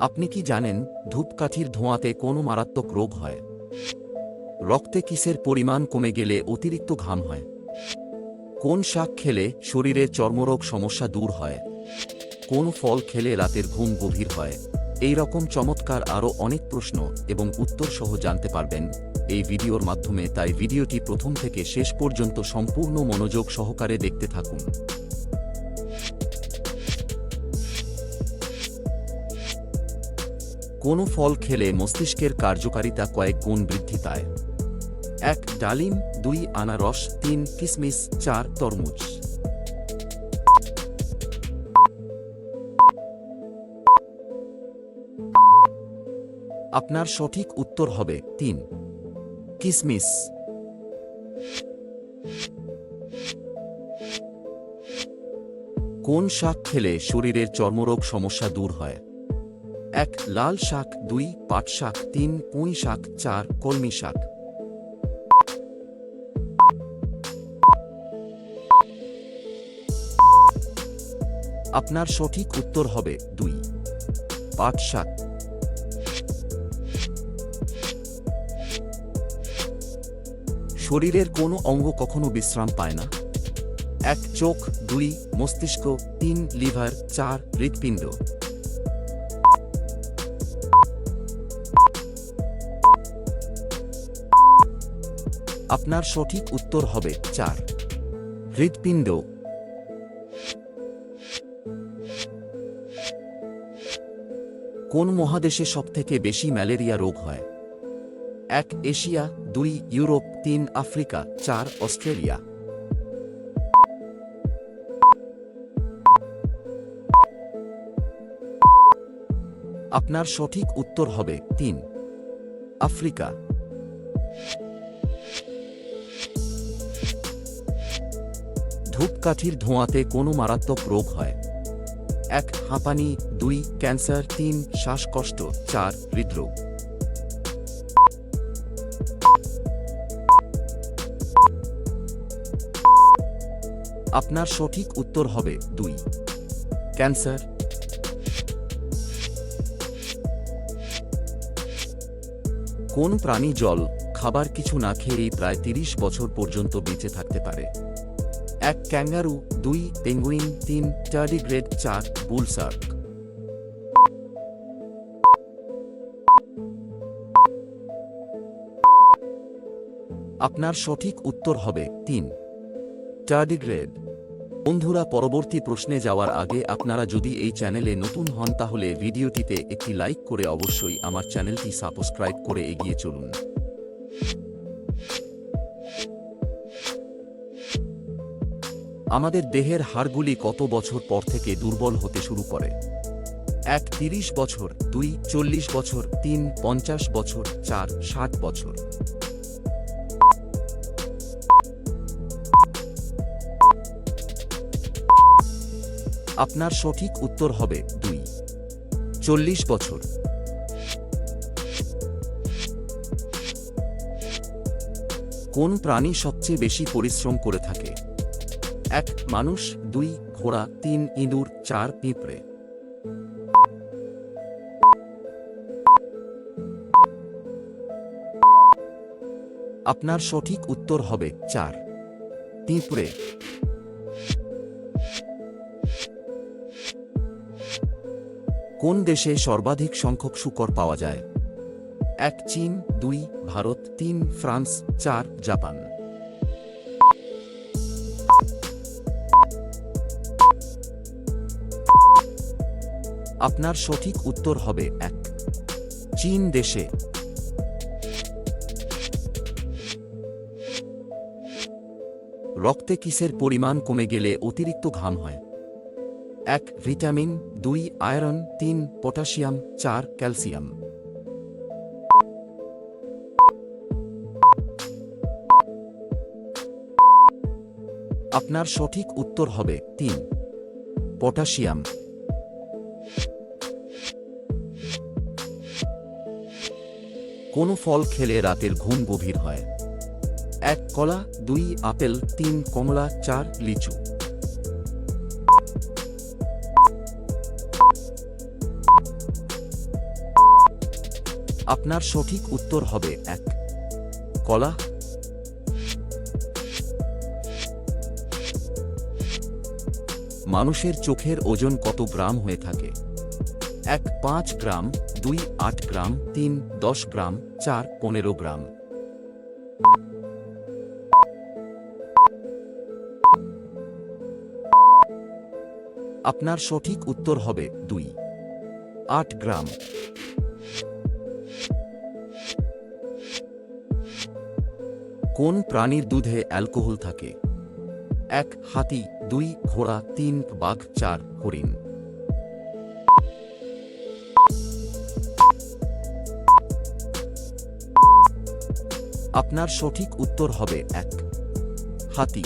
আপনি কি জানেন ধূপকাঠির ধোঁয়াতে কোনো মারাত্মক রোগ হয়? রক্তে কিসের পরিমাণ কমে গেলে অতিরিক্ত ঘাম হয়? কোন শাক খেলে শরীরের চর্মরোগ সমস্যা দূর হয়? কোন ফল খেলে রাতের ঘুম গভীর হয়? এই রকম চমৎকার আরও অনেক প্রশ্ন এবং উত্তর সহ জানতে পারবেন এই ভিডিওর মাধ্যমে, তাই ভিডিওটি প্রথম থেকে শেষ পর্যন্ত সম্পূর্ণ মনোযোগ সহকারে দেখতে থাকুন। কোন ফল খেলে মস্তিষ্কের কার্যকারিতা কয়েক গুণ বৃদ্ধি পায়? 1. ডালিম, 2. আনারস, 3. কিশমিশ, 4. তরমুজ। আপনার সঠিক উত্তর হবে 3. কিশমিশ। কোন শাক খেলে শরীরের চর্মরোগ সমস্যা দূর হয়? 1. লাল শাক, 2. পাট শাক, 3. পুঁই শাক, 4. কলমি শাক। আপনার সঠিক উত্তর হবে 2. পাট শাক। শরীরের কোনো অঙ্গ কখনো বিশ্রাম পায় না? 1. চোখ, 2. মস্তিষ্ক, 3. লিভার, 4. হৃৎপিণ্ড। আপনার সঠিক উত্তর হবে 4. হৃৎপিণ্ড। কোন মহাদেশে সবথেকে বেশি ম্যালেরিয়া রোগ হয়? 1. এশিয়া, 2. ইউরোপ, 3. আফ্রিকা, 4. অস্ট্রেলিয়া। আপনার সঠিক উত্তর হবে 3. আফ্রিকা। ধূপকাঠির ধোঁয়াতে কোনো মারাত্মক রোগ হয়? 1. হাঁপানি, 2. ক্যান্সার, 3. শ্বাসকষ্ট, 4. হৃদরোগ। আপনার সঠিক উত্তর হবে 2. ক্যান্সার। কোন প্রাণী জল খাবার কিছু না খেয়েই প্রায় 30 বছর পর্যন্ত বেঁচে থাকতে পারে? 1. ক্যাঙ্গারু, 2. পেঙ্গুইন, 3. টার্ডিগ্রেড, 4. বুল শার্ক। আপনার সঠিক উত্তর হবে 3. টার্ডিগ্রেড। বন্ধুরা, পরবর্তী প্রশ্নে যাওয়ার আগে আপনারা যদি এই চ্যানেলে নতুন হন তাহলে ভিডিওটিতে একটি লাইক করে অবশ্যই আমার চ্যানেলটি সাবস্ক্রাইব করে এগিয়ে চলুন। আমাদের দেহের হাড়গুলি কত বছর পর থেকে দুর্বল হতে শুরু করে? 1. 30 বছর, 2. 40 বছর, 3. 50 বছর, 4. 60 বছর। আপনার সঠিক উত্তর হবে 2. 40 বছর। কোন প্রাণী সবচেয়ে বেশি পরিশ্রম করে থাকে? 1. মানুষ, 2. ঘোড়া, 3. ইঁদুর, 4. পিঁপড়ে। আপনার সঠিক উত্তর হবে 4. পিঁপড়ে। কোন দেশে সর্বাধিক সংখ্যক শূকর পাওয়া যায়? 1. চীন, 2. ভারত, 3. ফ্রান্স, 4. জাপান। আপনার সঠিক উত্তর হবে 1. চীন দেশে। রক্তে কিসের পরিমাণ কমে গেলে অতিরিক্ত ঘাম হয়? 1. ভিটামিন, 2. আয়রন, 3. পটাশিয়াম, 4. ক্যালসিয়াম। আপনার সঠিক উত্তর হবে 3. পটাশিয়াম। কোন ফল খেলে রাতের ঘুম গভীর হয়? 1. কলা, 2. আপেল, 3. কমলা, 4. লিচু। আপনার সঠিক উত্তর হবে 1 কলা। মানুষের চোখের ওজন কত গ্রাম হয়ে থাকে? 1 5 গ্রাম, 2 8 গ্রাম, 3 10 গ্রাম, 4 15 গ্রাম। আপনার সঠিক উত্তর হবে 2 8 গ্রাম। কোন প্রাণীর দুধে অ্যালকোহল থাকে? 1 হাতি, 2 ঘোড়া, 3 বাঘ, 4 হরিণ। আপনার সঠিক উত্তর হবে 1 হাতি।